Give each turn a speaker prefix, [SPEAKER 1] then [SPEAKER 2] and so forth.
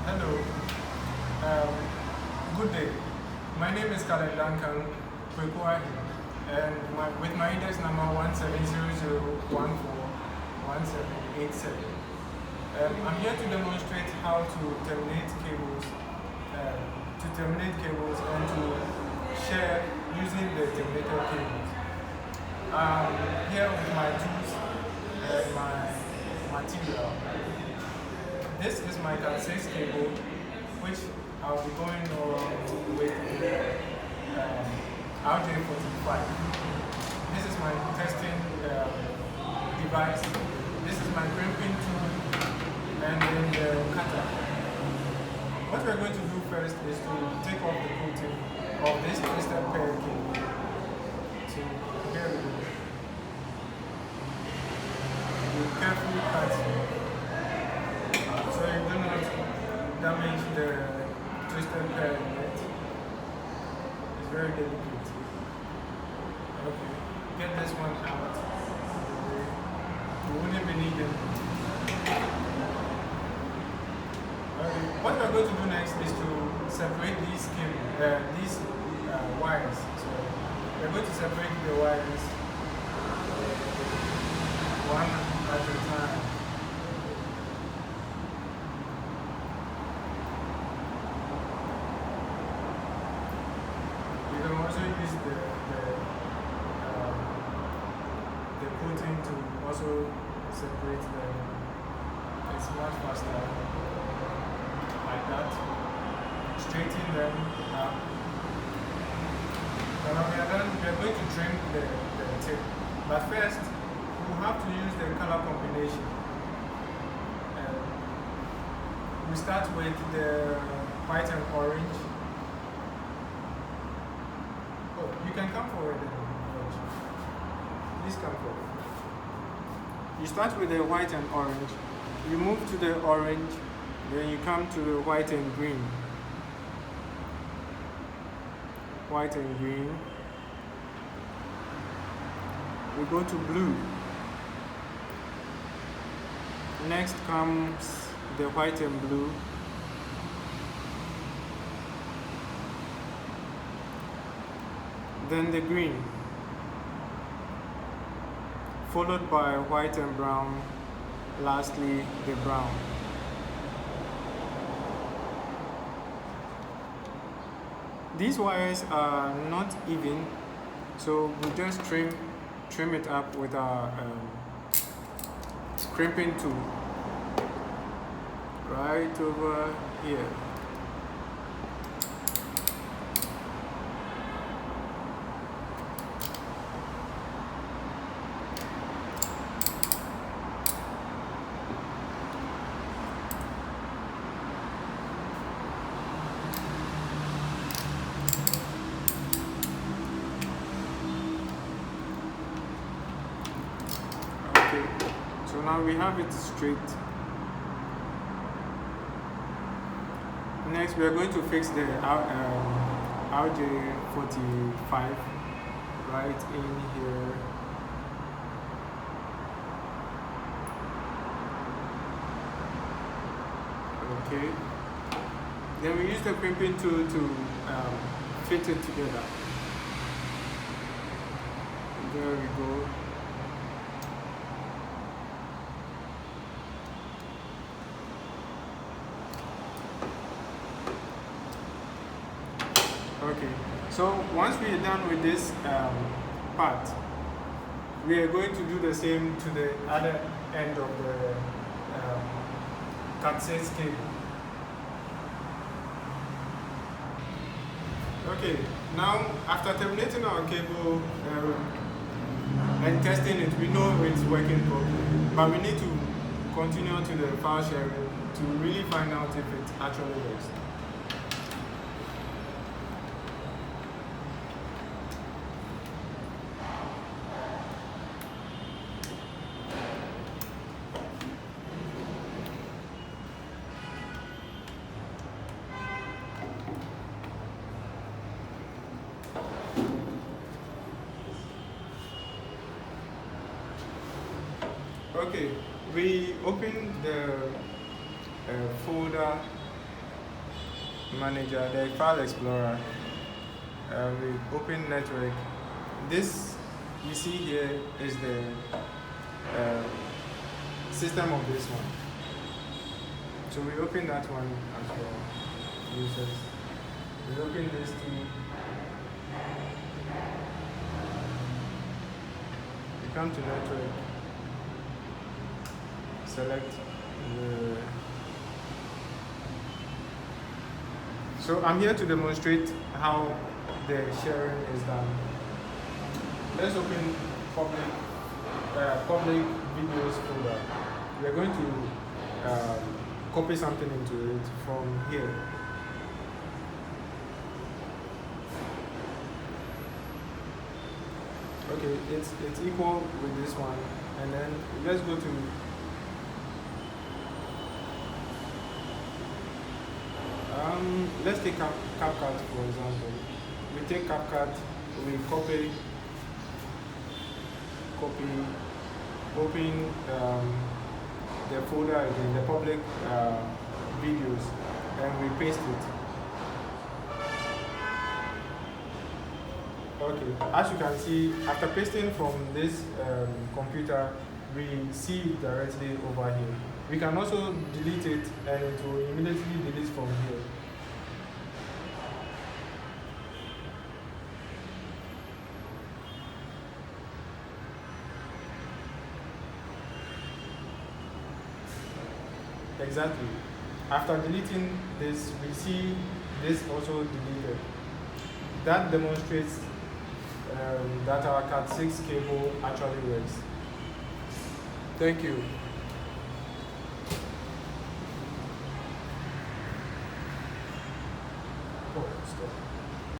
[SPEAKER 1] Hello. Um, Good day. My name is Khaled Duncan Kwekwahi, and with my index number 1700141787. I'm here to demonstrate how to terminate cables, and to share using the terminator cables. Here with my tools and my material. This is my Cat 6 cable, which I'll be going with the RJ45. This is my testing device. This is my crimping tool, and then the cutter. What we're going to do first is to take off the coating of this twisted pair cable. So here we go. You carefully cut so you do not damage the twisted pair yet. It's very delicate. Okay, get this one out. You wouldn't be needing. Okay, what we're going to do next is to separate these wires. So we're going to separate the wires one at a time. You can also use the coating to also separate them. It's much faster like that. Straighten them up. And when we are done, we are going to trim the tip. But first, we have to use the color combination. We start with the white and orange. Oh, you can come forward then. Please come forward. You start with the white and orange. You move to the orange, then you come to the white and green. White and green. We go to blue. Next comes the white and blue. Then the green, followed by white and brown, lastly the brown. These wires are not even, so we just trim it up with our crimping tool right over here. So now we have it straight. Next, we are going to fix the RJ45 right in here. Okay. Then we use the crimping tool to fit it together. There we go. Okay, so once we are done with this part, we are going to do the same to the other end of the Cat 6 cable. Okay, now after terminating our cable and testing it, we know it's working properly, but we need to continue to the file sharing to really find out if it actually works. Okay, we open the folder manager, the file explorer. We open network. This you see here is the system of this one. So we open that one as well. Users. We open this too. We come to network. Select the. So I'm here to demonstrate how the sharing is done. Let's open public videos folder. We are going to copy something into it from here. Okay, it's equal with this one, and then let's go to let's take CapCut for example. We take CapCut, we copy, open the folder again, the public videos, and we paste it. Okay, as you can see, after pasting from this computer, we see it directly over here. We can also delete it, and it will immediately delete from here. Exactly. After deleting this, we see this also deleted. That demonstrates that our Cat6 cable actually works. Thank you. Oh, stop.